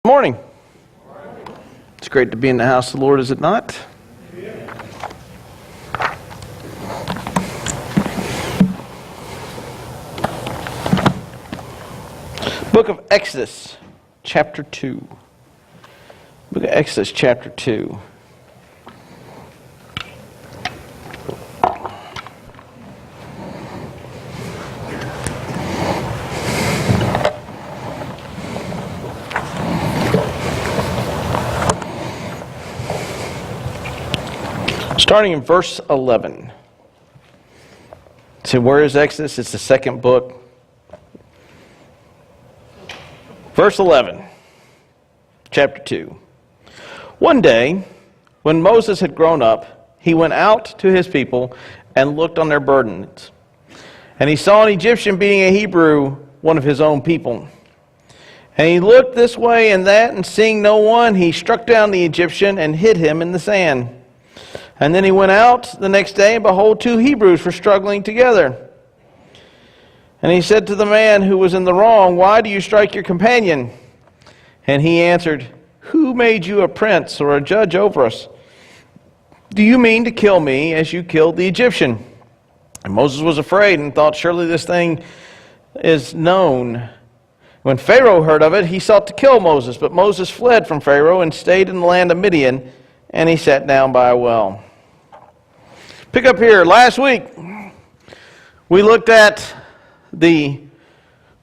Morning. It's great to be in the house of the Lord, is it not? Book of Exodus, chapter 2. Book of Exodus, chapter 2. Starting in verse 11. So where is Exodus? It's the second book. Verse 11, chapter 2. One day, when Moses had grown up, he went out to his people and looked on their burdens. And he saw an Egyptian beating a Hebrew, one of his own people. And he looked this way and that, and seeing no one, he struck down the Egyptian and hid him in the sand. And then he went out the next day, and behold, two Hebrews were struggling together. And he said to the man who was in the wrong, "Why do you strike your companion?" And he answered, "Who made you a prince or a judge over us? Do you mean to kill me as you killed the Egyptian?" And Moses was afraid and thought, "Surely this thing is known." When Pharaoh heard of it, he sought to kill Moses. But Moses fled from Pharaoh and stayed in the land of Midian, and he sat down by a well. Pick up here. Last week, we looked at the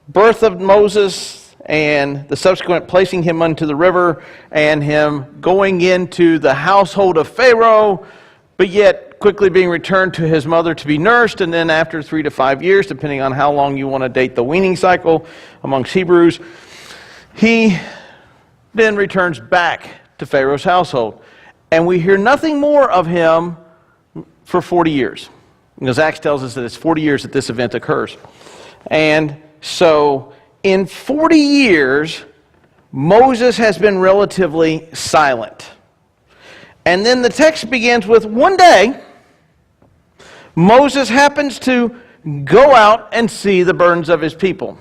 birth of Moses and the subsequent placing him unto the river and him going into the household of Pharaoh, but yet quickly being returned to his mother to be nursed, and then after 3 to 5 years, depending on how long you want to date the weaning cycle amongst Hebrews, he then returns back to Pharaoh's household. And we hear nothing more of him for 40 years. Because Acts tells us that it's 40 years that this event occurs. And so in 40 years, Moses has been relatively silent. And then the text begins with, one day, Moses happens to go out and see the burdens of his people.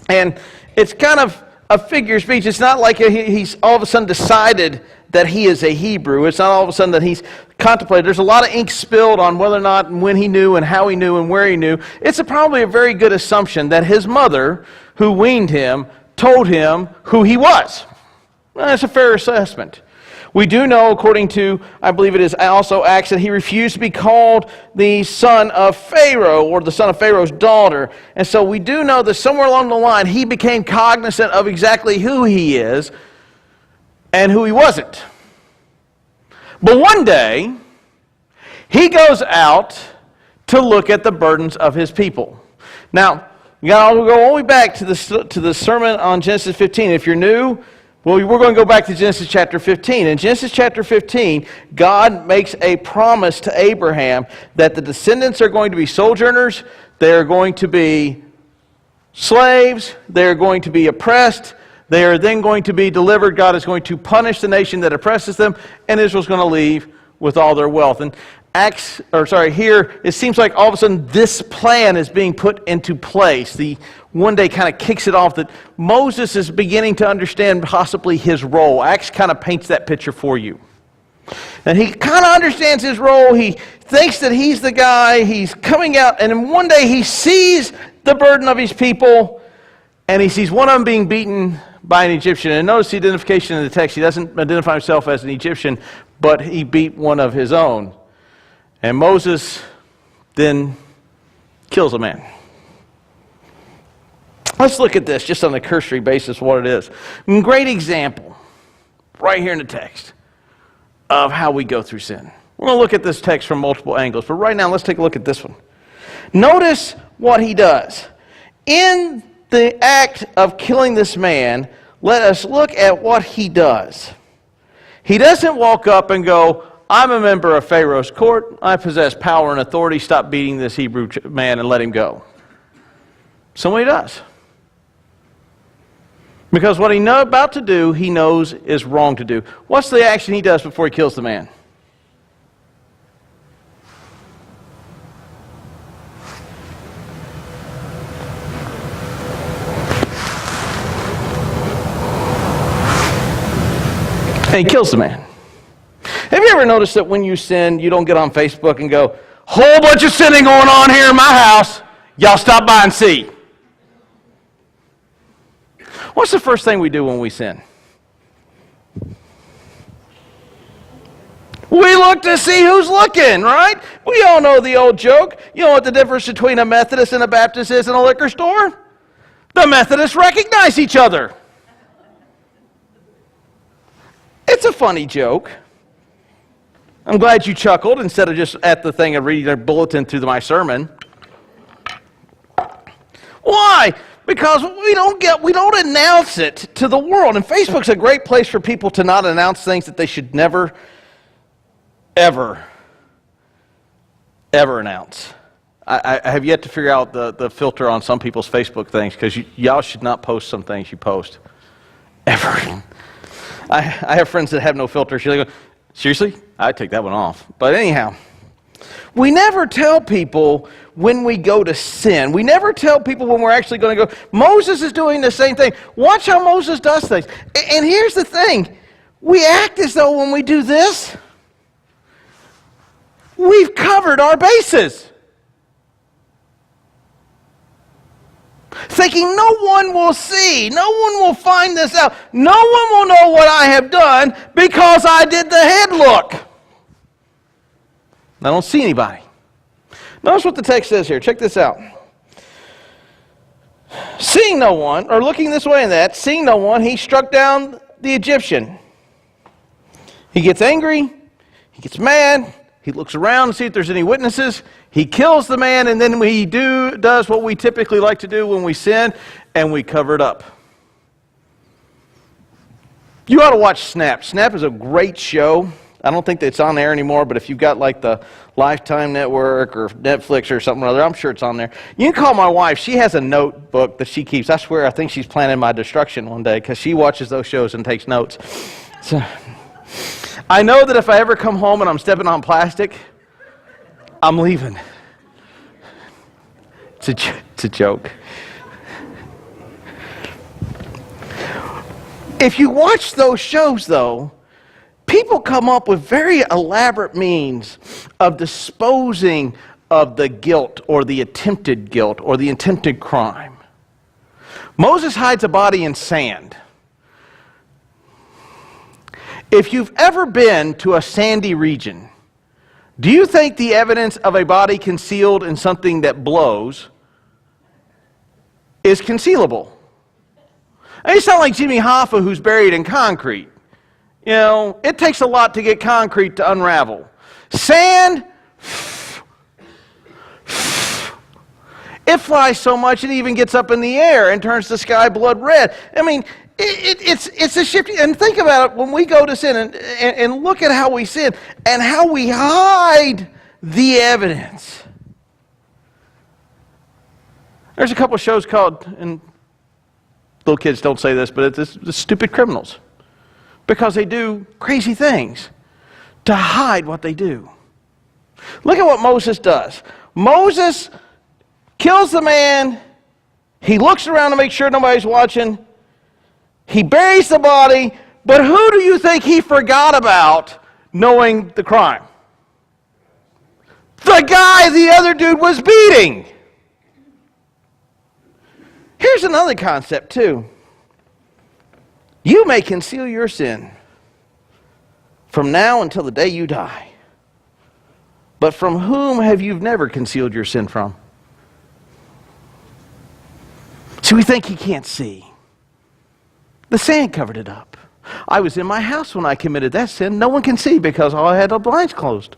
And it's kind of a figure of speech. It's not like he's all of a sudden decided that he is a Hebrew. It's not all of a sudden that he's contemplated. There's a lot of ink spilled on whether or not and when he knew and how he knew and where he knew. It's probably a very good assumption that his mother, who weaned him, told him who he was. That's a fair assessment. We do know, according to, I believe it is also Acts, that he refused to be called the son of Pharaoh or the son of Pharaoh's daughter. And so we do know that somewhere along the line he became cognizant of exactly who he is and who he wasn't. But one day, he goes out to look at the burdens of his people. Now, you got to go all the way back to the sermon on Genesis 15. If you're new, well, we're going to go back to Genesis chapter 15. In Genesis chapter 15, God makes a promise to Abraham that the descendants are going to be sojourners, they're going to be slaves, they're going to be oppressed, they are then going to be delivered. God is going to punish the nation that oppresses them, and Israel's going to leave with all their wealth. And here, it seems like all of a sudden this plan is being put into place. The one day kind of kicks it off that Moses is beginning to understand possibly his role. Acts kind of paints that picture for you. And he kind of understands his role. He thinks that he's the guy. He's coming out, and then one day he sees the burden of his people, and he sees one of them being beaten by an Egyptian. And notice the identification in the text. He doesn't identify himself as an Egyptian, but he beat one of his own. And Moses then kills a man. Let's look at this just on a cursory basis, what it is. A great example, right here in the text, of how we go through sin. We're going to look at this text from multiple angles, but right now let's take a look at this one. Notice what he does. In the act of killing this man, let us look at what he does. He doesn't walk up and go, "I'm a member of Pharaoh's court. I possess power and authority. Stop beating this Hebrew man and let him go." So what he does. Because what he's about to do, he knows is wrong to do. What's the action he does before he kills the man? he kills the man. Have you ever noticed that when you sin, you don't get on Facebook and go, whole bunch of sinning going on here in my house. Y'all stop by and see. What's the first thing we do when we sin? We look to see who's looking, right? We all know the old joke. You know what the difference between a Methodist and a Baptist is in a liquor store? The Methodists recognize each other. It's a funny joke. I'm glad you chuckled instead of just at the thing of reading a bulletin through my sermon. Why? Because we don't announce it to the world. And Facebook's a great place for people to not announce things that they should never, ever announce. I have yet to figure out the filter on some people's Facebook things, because y'all should not post some things you post. Ever. I have friends that have no filter. She'll go, seriously? I'd take that one off. But anyhow, we never tell people when we go to sin. We never tell people when we're actually going to go. Moses is doing the same thing. Watch how Moses does things. And here's the thing. We act as though when we do this, we've covered our bases. Thinking no one will see, no one will find this out, no one will know what I have done because I did the head look. I don't see anybody. Notice what the text says here. Check this out. Seeing no one, or looking this way and that, seeing no one, he struck down the Egyptian. He gets angry, he gets mad, he looks around to see if there's any witnesses. He kills the man, and then he does what we typically like to do when we sin, and we cover it up. You ought to watch Snap. Snap is a great show. I don't think that it's on there anymore, but if you've got like the Lifetime Network or Netflix or something or other, I'm sure it's on there. You can call my wife. She has a notebook that she keeps. I swear, I think she's planning my destruction one day because she watches those shows and takes notes. So I know that if I ever come home and I'm stepping on plastic, I'm leaving. It's a joke. If you watch those shows, though, people come up with very elaborate means of disposing of the guilt or the attempted crime. Moses hides a body in sand. If you've ever been to a sandy region, do you think the evidence of a body concealed in something that blows is concealable? I mean, it's not like Jimmy Hoffa who's buried in concrete. You know, it takes a lot to get concrete to unravel. Sand, it flies so much it even gets up in the air and turns the sky blood red. I mean, it's a shift. And think about it when we go to sin and look at how we sin and how we hide the evidence. There's a couple of shows called, and little kids don't say this, but it's the Stupid Criminals. Because they do crazy things to hide what they do. Look at what Moses does. Moses kills the man. He looks around to make sure nobody's watching. He buries the body. But who do you think he forgot about knowing the crime? The guy the other dude was beating. Here's another concept too. You may conceal your sin from now until the day you die. But from whom have you never concealed your sin from? So we think he can't see. The sand covered it up. I was in my house when I committed that sin. No one can see because I had the blinds closed.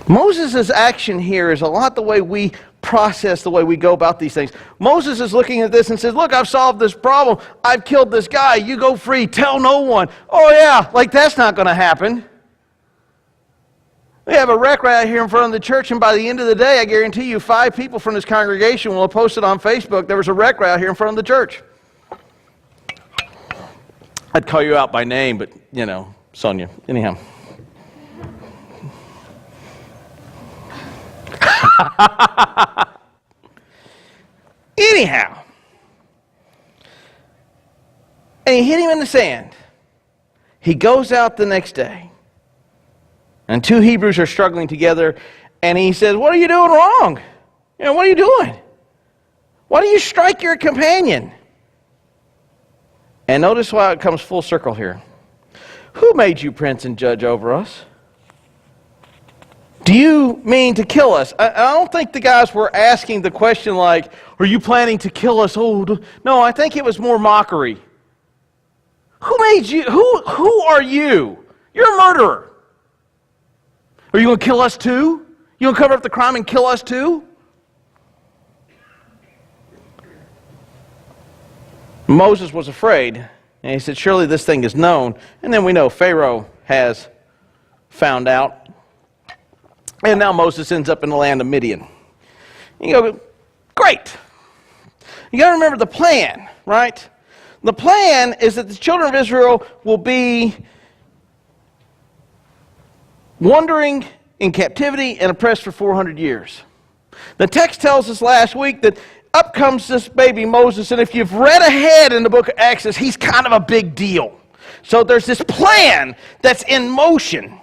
Moses' action here is a lot the way we process, the way we go about these things. Moses is looking at this and says, look, I've solved this problem. I've killed this guy. You go free. Tell no one. Oh yeah, like that's not going to happen. We have a wreck right here in front of the church, and by the end of the day, I guarantee you 5 people from this congregation will post it on Facebook. There was a wreck right here in front of the church. I'd call you out by name, but, you know, Sonia. Anyhow. Anyhow, And he hit him in the sand. He goes out the next day. And two Hebrews are struggling together. And he says, what are you doing wrong? What are you doing? Why do you strike your companion? And notice why it comes full circle here. Who made you prince and judge over us? Do you mean to kill us? I don't think the guys were asking the question like, are you planning to kill us? Oh, no, I think it was more mockery. Who made you? Who are you? You're a murderer. Are you going to kill us too? You going to cover up the crime and kill us too? Moses was afraid, and he said, surely this thing is known. And then we know Pharaoh has found out. And now Moses ends up in the land of Midian. You go, great. You got to remember the plan, right? The plan is that the children of Israel will be wandering in captivity and oppressed for 400 years. The text tells us last week that up comes this baby Moses, and if you've read ahead in the book of Exodus, he's kind of a big deal. So there's this plan that's in motion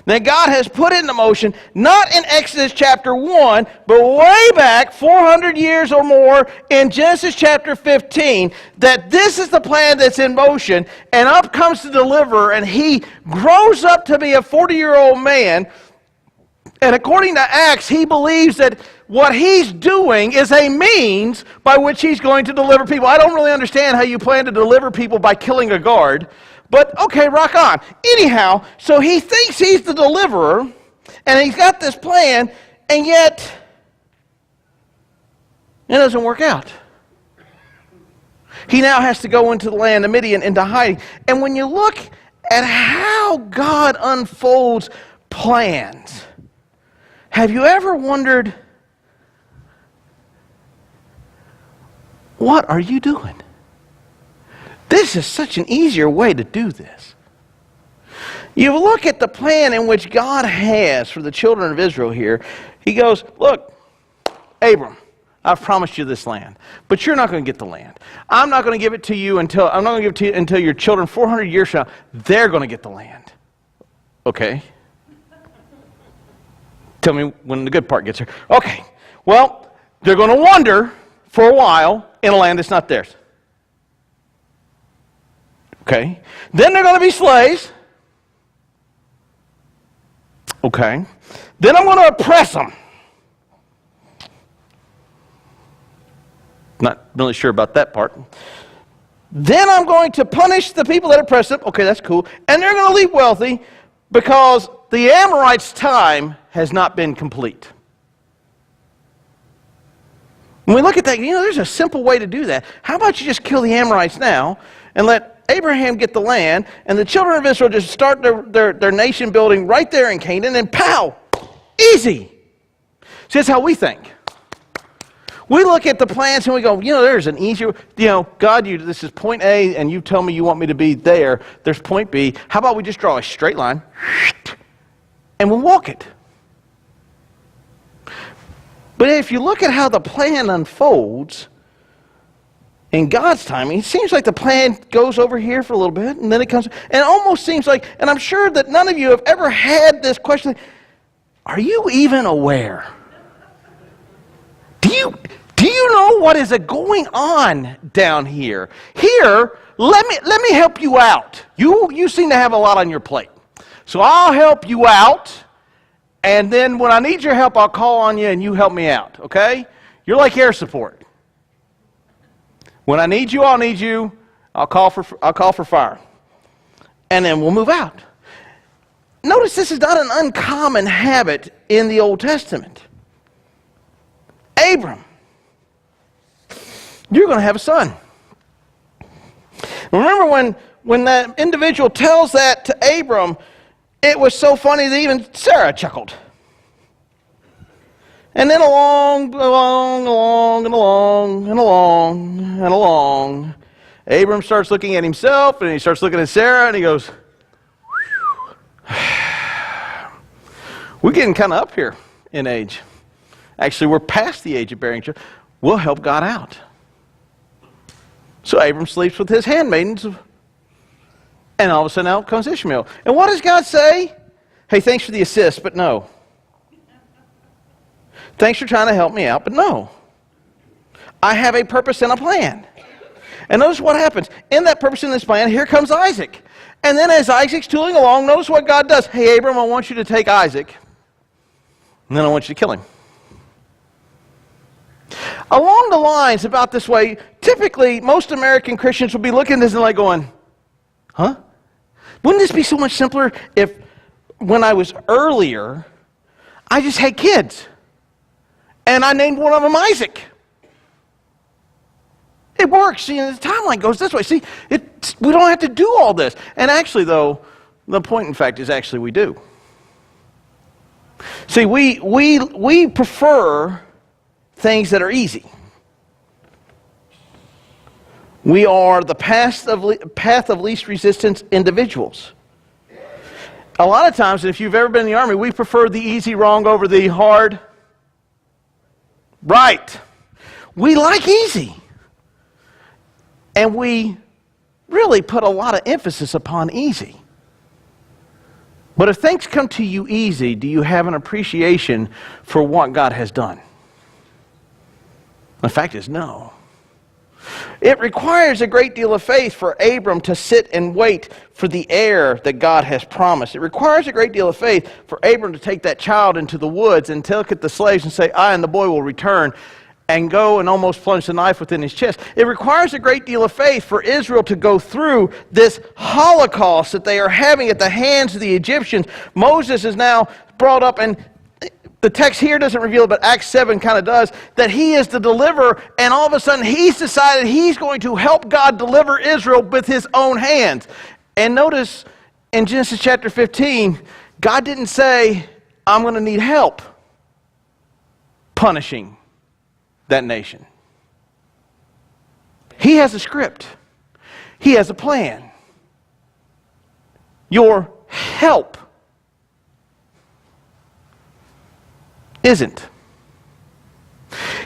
that God has put into motion, not in Exodus chapter 1, but way back 400 years or more in Genesis chapter 15, that this is the plan that's in motion, and up comes the deliverer, and he grows up to be a 40-year-old man, and according to Acts, he believes that what he's doing is a means by which he's going to deliver people. I don't really understand how you plan to deliver people by killing a guard, but okay, rock on. Anyhow, so he thinks he's the deliverer, and he's got this plan, and yet it doesn't work out. He now has to go into the land of Midian into hiding. And when you look at how God unfolds plans, have you ever wondered, what are you doing? This is such an easier way to do this. You look at the plan in which God has for the children of Israel here. He goes, look, Abram, I've promised you this land, but you're not going to get the land. I'm not going to give it to you until your children 400 years from now, they're going to get the land. Okay. Tell me when the good part gets here. Okay. Well, they're going to wander for a while in a land that's not theirs. Okay. Then they're going to be slaves. Okay. Then I'm going to oppress them. Not really sure about that part. Then I'm going to punish the people that oppress them. Okay, that's cool. And they're going to leave wealthy because the Amorites' time has not been complete. When we look at that, there's a simple way to do that. How about you just kill the Amorites now and let Abraham get the land, and the children of Israel just start their nation building right there in Canaan, and pow! Easy! See, that's how we think. We look at the plans and we go, there's an easier, God, this is point A, and you tell me you want me to be there. There's point B. How about we just draw a straight line, and we'll walk it. But if you look at how the plan unfolds, in God's timing, it seems like the plan goes over here for a little bit, and then it comes, and it almost seems like, and I'm sure that none of you have ever had this question, are you even aware? Do you know what is going on down here? Here, let me help you out. You seem to have a lot on your plate. So I'll help you out, and then when I need your help, I'll call on you and you help me out, okay? You're like air support. When I need you, I'll need you. I'll call for fire. And then we'll move out. Notice this is not an uncommon habit in the Old Testament. Abram, you're going to have a son. Remember when that individual tells that to Abram, it was so funny that even Sarah chuckled. And then along, Abram starts looking at himself, and he starts looking at Sarah, and he goes, we're getting kind of up here in age. Actually, we're past the age of bearing children. We'll help God out. So Abram sleeps with his handmaidens, and all of a sudden out comes Ishmael. And what does God say? Hey, thanks for the assist, but no. Thanks for trying to help me out, but no. I have a purpose and a plan. And notice what happens. In that purpose and this plan, here comes Isaac. And then as Isaac's tooling along, notice what God does. Hey, Abram, I want you to take Isaac, and then I want you to kill him. Along the lines about this way, typically most American Christians will be looking at this and like going, huh? Wouldn't this be so much simpler if when I was earlier, I just had kids and I named one of them Isaac? It works. See, the timeline goes this way. See, we don't have to do all this. And actually, though, the point, in fact, is actually we do. See, we prefer things that are easy. We are the path of least resistance individuals. A lot of times, if you've ever been in the army, we prefer the easy wrong over the hard right. We like easy. And we really put a lot of emphasis upon easy. But if things come to you easy, do you have an appreciation for what God has done? The fact is, no. It requires a great deal of faith for Abram to sit and wait for the heir that God has promised. It requires a great deal of faith for Abram to take that child into the woods and look at the slaves and say, I and the boy will return, and go and almost plunge the knife within his chest. It requires a great deal of faith for Israel to go through this Holocaust that they are having at the hands of the Egyptians. Moses is now brought up, and the text here doesn't reveal it, but Acts 7 kind of does, that he is the deliverer, and all of a sudden he's decided he's going to help God deliver Israel with his own hands. And notice in Genesis chapter 15, God didn't say, I'm going to need help punishing that nation. He has a script. He has a plan. Your help isn't.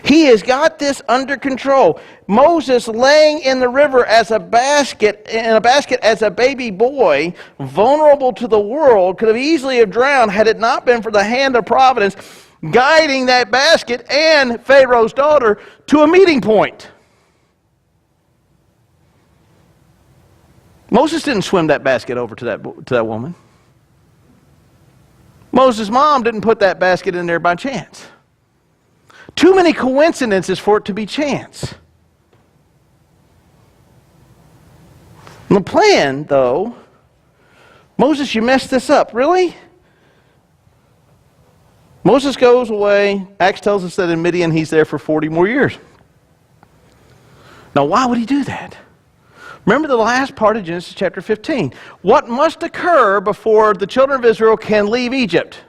He has got this under control. Moses laying in the river as a basket, as a baby boy, vulnerable to the world, could have easily have drowned had it not been for the hand of providence guiding that basket and Pharaoh's daughter to a meeting point. Moses didn't swim that basket over to that woman. Moses' mom didn't put that basket in there by chance. Too many coincidences for it to be chance. And the plan, though, Moses, you messed this up. Really? Moses goes away. Acts tells us that in Midian he's there for 40 more years. Now, why would he do that? Remember the last part of Genesis chapter 15. What must occur before the children of Israel can leave Egypt?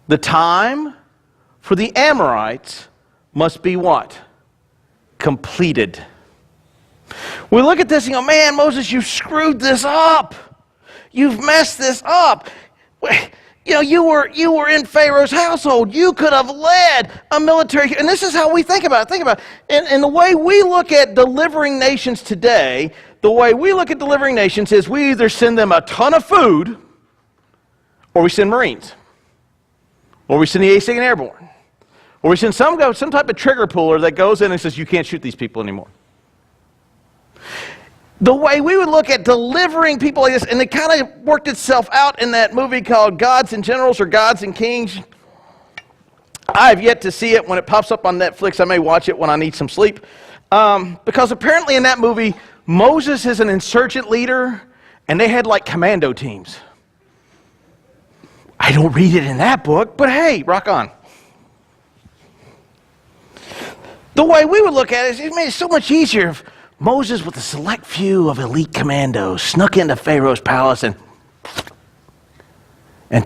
The time for the Amorites must be what? Completed. We look at this and go, man, Moses, you've screwed this up. You've messed this up. You know, you were in Pharaoh's household. You could have led a military. And this is how we think about it. Think about it. And the way we look at delivering nations today, the way we look at delivering nations is we either send them a ton of food, or we send Marines, or we send the 82nd Airborne, or we send some type of trigger puller that goes in and says, you can't shoot these people anymore. The way we would look at delivering people like this, and it kind of worked itself out in that movie called Gods and Generals or Gods and Kings. I have yet to see it. When it pops up on Netflix, I may watch it when I need some sleep. Because apparently in that movie, Moses is an insurgent leader, and they had like commando teams. I don't read it in that book, but hey, rock on. The way we would look at it is, it made it so much easier if Moses, with a select few of elite commandos, snuck into Pharaoh's palace and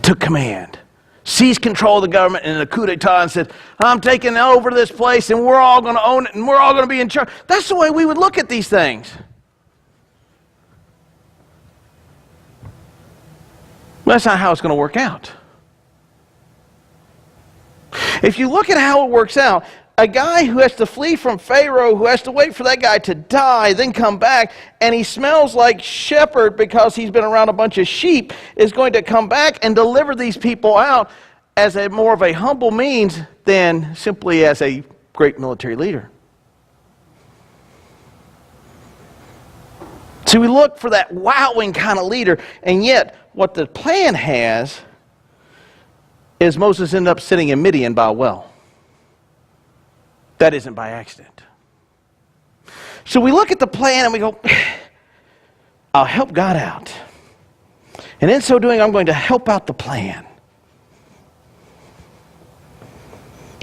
took command, seized control of the government in a coup d'etat and said, I'm taking over this place and we're all going to own it and we're all going to be in charge. That's the way we would look at these things. That's not how it's going to work out. If you look at how it works out, a guy who has to flee from Pharaoh, who has to wait for that guy to die, then come back, and he smells like shepherd because he's been around a bunch of sheep, is going to come back and deliver these people out as a more of a humble means than simply as a great military leader. So we look for that wowing kind of leader, and yet what the plan has is Moses ended up sitting in Midian by a well. That isn't by accident. So we look at the plan and we go, I'll help God out. And in so doing, I'm going to help out the plan.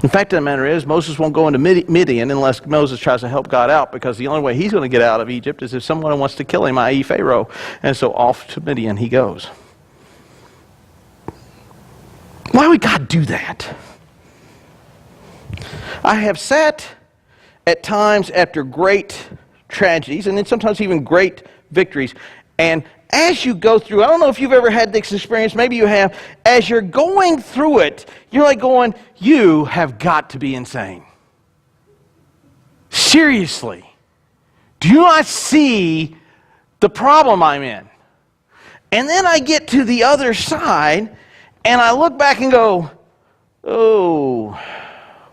In fact, the matter is, Moses won't go into Midian unless Moses tries to help God out, because the only way he's going to get out of Egypt is if someone wants to kill him, i.e. Pharaoh. And so off to Midian he goes. Why would God do that? I have sat at times after great tragedies, and then sometimes even great victories, and as you go through, I don't know if you've ever had this experience, maybe you have, as you're going through it, you're like going, you have got to be insane. Seriously. Do you not see the problem I'm in? And then I get to the other side, and I look back and go, oh,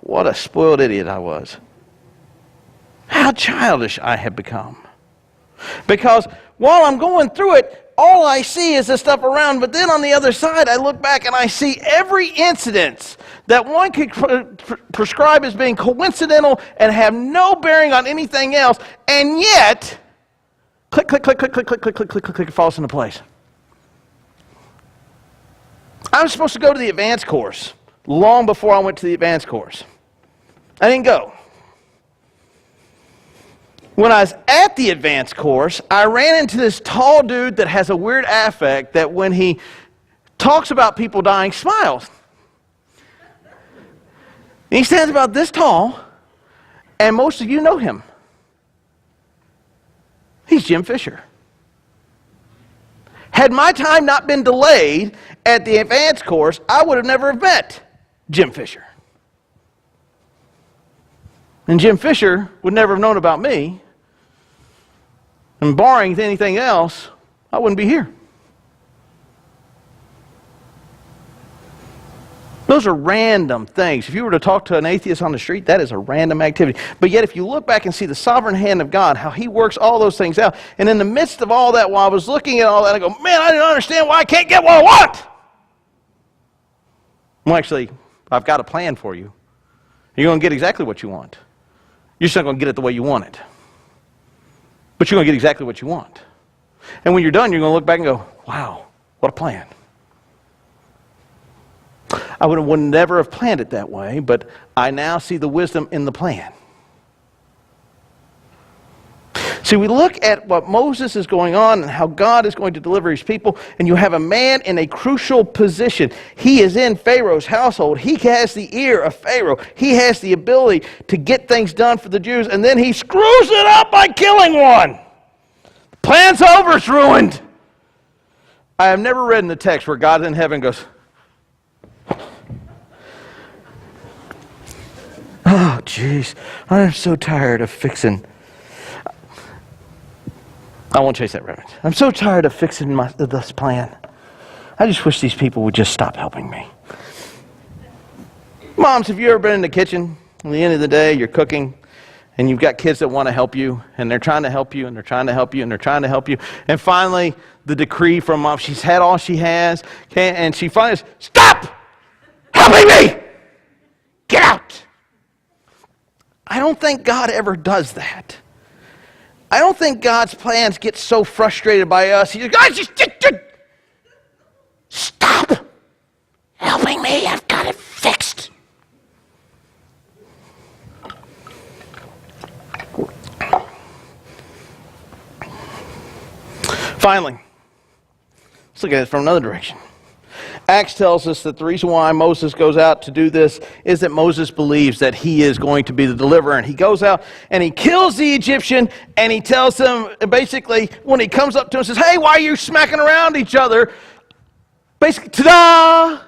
what a spoiled idiot I was. How childish I have become. Because while I'm going through it, all I see is the stuff around, but then on the other side, I look back and I see every incident that one could prescribe as being coincidental and have no bearing on anything else, and yet, click, click, click, click, click, click, click, click, click, click, click, it falls into place. I was supposed to go to the advanced course long before I went to the advanced course. I didn't go. When I was at the advanced course, I ran into this tall dude that has a weird affect that when he talks about people dying, smiles. And he stands about this tall, and most of you know him. He's Jim Fisher. Had my time not been delayed at the advanced course, I would have never met Jim Fisher. And Jim Fisher would never have known about me. And barring anything else, I wouldn't be here. Those are random things. If you were to talk to an atheist on the street, that is a random activity. But yet if you look back and see the sovereign hand of God, how he works all those things out, and in the midst of all that, while I was looking at all that, I go, man, I don't understand why I can't get what I want. Well, actually, I've got a plan for you. You're going to get exactly what you want. You're just not going to get it the way you want it. But you're going to get exactly what you want. And when you're done, you're going to look back and go, wow, what a plan. I would never have planned it that way, but I now see the wisdom in the plan. See, we look at what Moses is going on and how God is going to deliver his people, and you have a man in a crucial position. He is in Pharaoh's household. He has the ear of Pharaoh. He has the ability to get things done for the Jews, and then he screws it up by killing one. The plan's over, it's ruined. I have never read in the text where God in heaven goes, oh, jeez, I'm so tired of fixing. I won't chase that rabbit. I'm so tired of fixing this plan. I just wish these people would just stop helping me. Moms, have you ever been in the kitchen? At the end of the day, you're cooking, and you've got kids that want to help you, and they're trying to help you, and they're trying to help you, and they're trying to help you. And finally, the decree from mom, she's had all she has, and she finally says, stop helping me! Get out! I don't think God ever does that. I don't think God's plans get so frustrated by us. He just, stop helping me. I've got it fixed. Finally, let's look at it from another direction. Acts tells us that the reason why Moses goes out to do this is that Moses believes that he is going to be the deliverer. And he goes out and he kills the Egyptian, and he tells him, basically, when he comes up to him and says, hey, why are you smacking around each other? Basically, ta-da!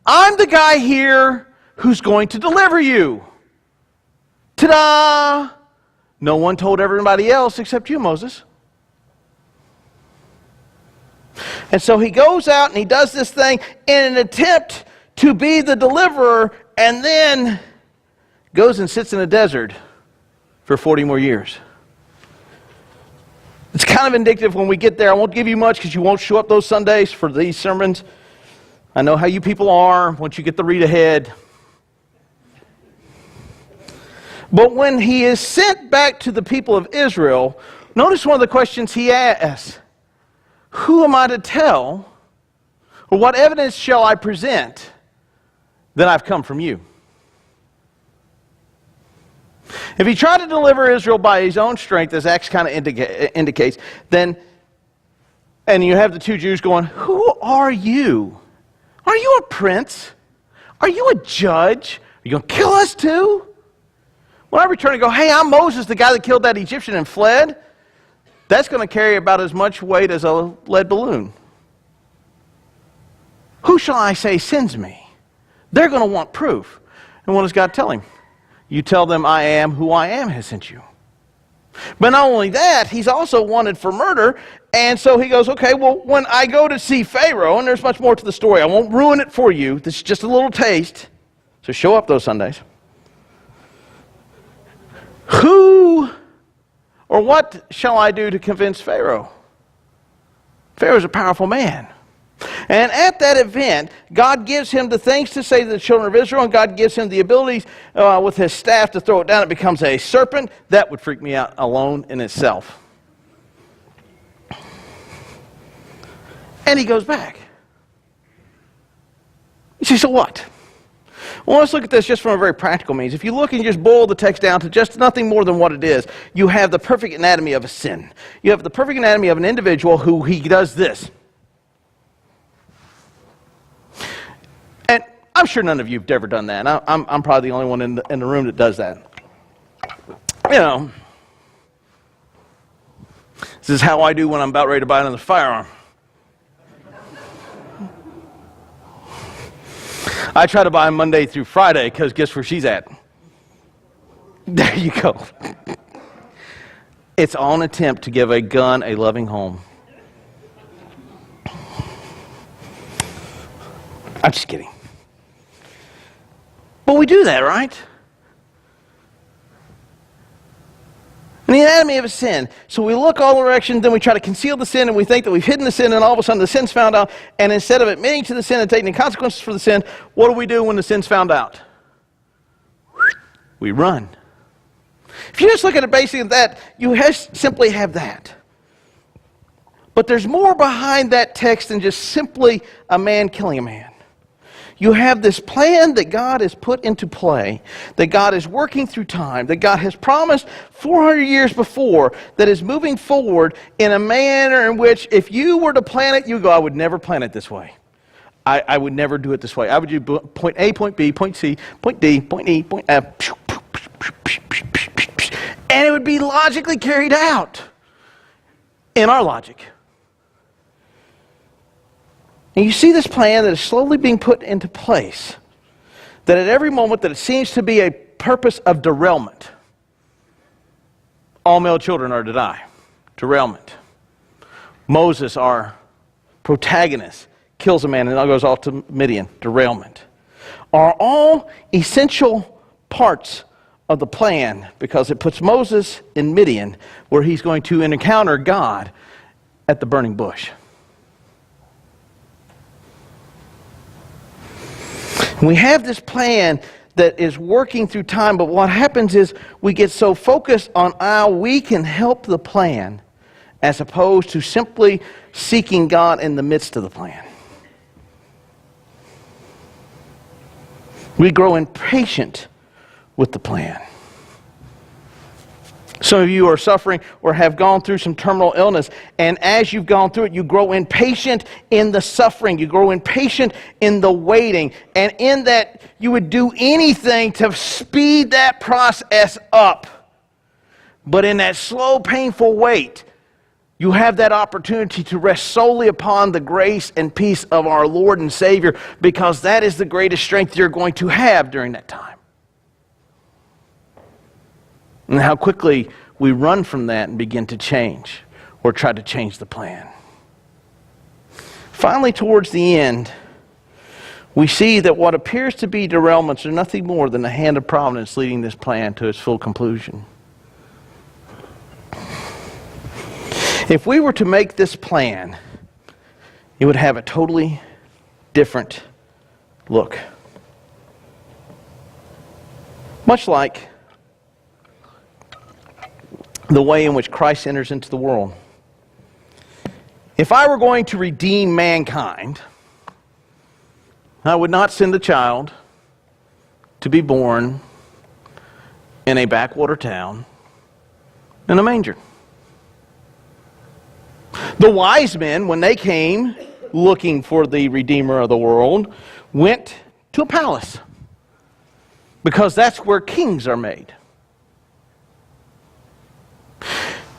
I'm the guy here who's going to deliver you. Ta-da! No one told everybody else except you, Moses. And so he goes out and he does this thing in an attempt to be the deliverer, and then goes and sits in a desert for 40 more years. It's kind of indicative when we get there. I won't give you much because you won't show up those Sundays for these sermons. I know how you people are once you get the read ahead. But when he is sent back to the people of Israel, notice one of the questions he asks. Who am I to tell, or what evidence shall I present that I've come from you? If he tried to deliver Israel by his own strength, as Acts kind of indicates, then, and you have the two Jews going, who are you? Are you a prince? Are you a judge? Are you going to kill us too? When I return and go, hey, I'm Moses, the guy that killed that Egyptian and fled, that's going to carry about as much weight as a lead balloon. Who shall I say sends me? They're going to want proof. And what does God tell him? You tell them I am who I am has sent you. But not only that, he's also wanted for murder. And so he goes, okay, well, when I go to see Pharaoh, and there's much more to the story, I won't ruin it for you. This is just a little taste. So show up those Sundays. Who or what shall I do to convince Pharaoh? Pharaoh's a powerful man. And at that event, God gives him the things to say to the children of Israel, and God gives him the abilities with his staff to throw it down. It becomes a serpent. That would freak me out alone in itself. And he goes back. You say, so what? Well, let's look at this just from a very practical means. If you look and just boil the text down to just nothing more than what it is, you have the perfect anatomy of a sin. You have the perfect anatomy of an individual who he does this. And I'm sure none of you have ever done that. I'm probably the only one in the room that does that. You know, this is how I do when I'm about ready to buy another firearm. I try to buy Monday through Friday because guess where she's at? There you go. It's all an attempt to give a gun a loving home. I'm just kidding. But we do that, right? In the anatomy of a sin. So we look all directions, then we try to conceal the sin, and we think that we've hidden the sin, and all of a sudden the sin's found out. And instead of admitting to the sin and taking the consequences for the sin, what do we do when the sin's found out? We run. If you just look at it basically that, you simply have that. But there's more behind that text than just simply a man killing a man. You have this plan that God has put into play, that God is working through time, that God has promised 400 years before, that is moving forward in a manner in which if you were to plan it, you go, I would never plan it this way. I would never do it this way. I would do point A, point B, point C, point D, point E, point F, and it would be logically carried out in our logic. And you see this plan that is slowly being put into place, that at every moment that it seems to be a purpose of derailment, all male children are to die. Derailment. Moses, our protagonist, kills a man and now goes off to Midian. Derailment. Are all essential parts of the plan because it puts Moses in Midian where he's going to encounter God at the burning bush. We have this plan that is working through time, but what happens is we get so focused on how we can help the plan as opposed to simply seeking God in the midst of the plan. We grow impatient with the plan. Some of you are suffering or have gone through some terminal illness, and as you've gone through it, you grow impatient in the suffering. You grow impatient in the waiting, and in that you would do anything to speed that process up. But in that slow, painful wait, you have that opportunity to rest solely upon the grace and peace of our Lord and Savior, because that is the greatest strength you're going to have during that time. And how quickly we run from that and begin to change or try to change the plan. Finally, towards the end, we see that what appears to be derailments are nothing more than the hand of providence leading this plan to its full conclusion. If we were to make this plan, it would have a totally different look. Much like the way in which Christ enters into the world. If I were going to redeem mankind, I would not send a child to be born in a backwater town in a manger. The wise men, when they came looking for the Redeemer of the world, went to a palace, because that's where kings are made.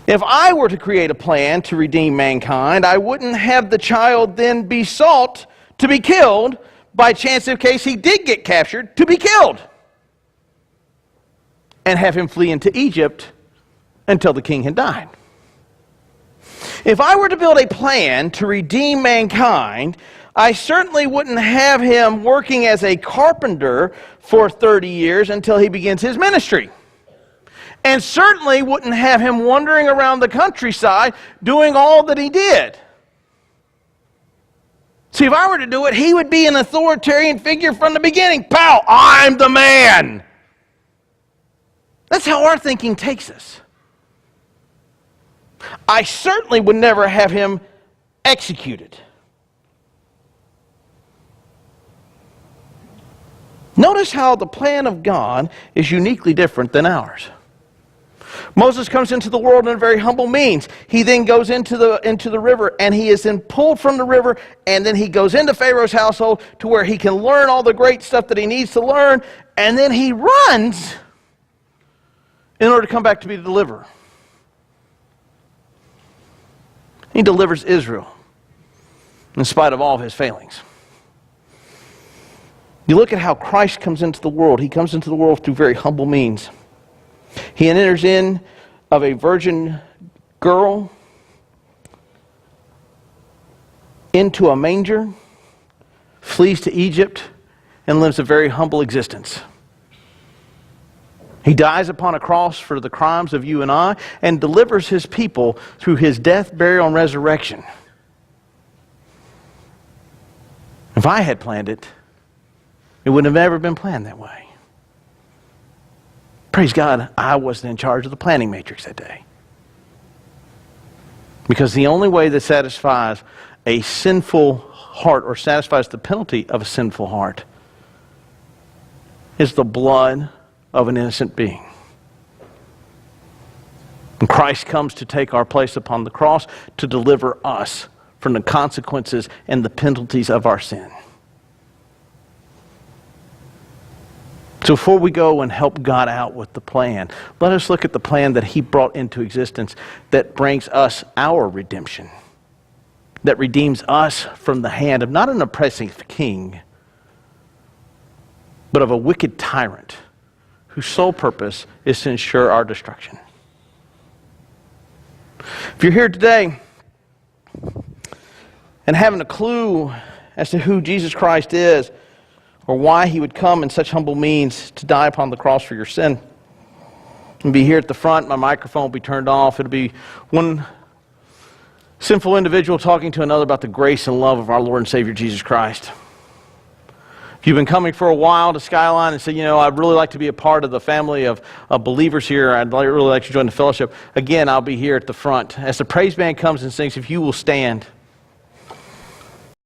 If I were to create a plan to redeem mankind, I wouldn't have the child then be sought to be killed by chance in case he did get captured, to be killed, and have him flee into Egypt until the king had died. If I were to build a plan to redeem mankind, I certainly wouldn't have him working as a carpenter for 30 years until he begins his ministry. And certainly wouldn't have him wandering around the countryside doing all that he did. See, if I were to do it, he would be an authoritarian figure from the beginning. Pow! I'm the man! That's how our thinking takes us. I certainly would never have him executed. Notice how the plan of God is uniquely different than ours. Moses comes into the world in a very humble means. He then goes into the river, and he is then pulled from the river, and then he goes into Pharaoh's household to where he can learn all the great stuff that he needs to learn, and then he runs in order to come back to be the deliverer. He delivers Israel in spite of all of his failings. You look at how Christ comes into the world. He comes into the world through very humble means. He enters in of a virgin girl into a manger, flees to Egypt, and lives a very humble existence. He dies upon a cross for the crimes of you and I, and delivers his people through his death, burial, and resurrection. If I had planned it, it would have never been planned that way. Praise God, I wasn't in charge of the planning matrix that day. Because the only way that satisfies a sinful heart, or satisfies the penalty of a sinful heart, is the blood of an innocent being. And Christ comes to take our place upon the cross to deliver us from the consequences and the penalties of our sin. So before we go and help God out with the plan, let us look at the plan that he brought into existence that brings us our redemption, that redeems us from the hand of not an oppressive king, but of a wicked tyrant whose sole purpose is to ensure our destruction. If you're here today and having a clue as to who Jesus Christ is, or why he would come in such humble means to die upon the cross for your sin, and be here at the front, my microphone will be turned off. It'll be one sinful individual talking to another about the grace and love of our Lord and Savior Jesus Christ. If you've been coming for a while to Skyline and say, I'd really like to be a part of the family of believers here, I'd really like to join the fellowship, again, I'll be here at the front. As the praise band comes and sings, if you will stand.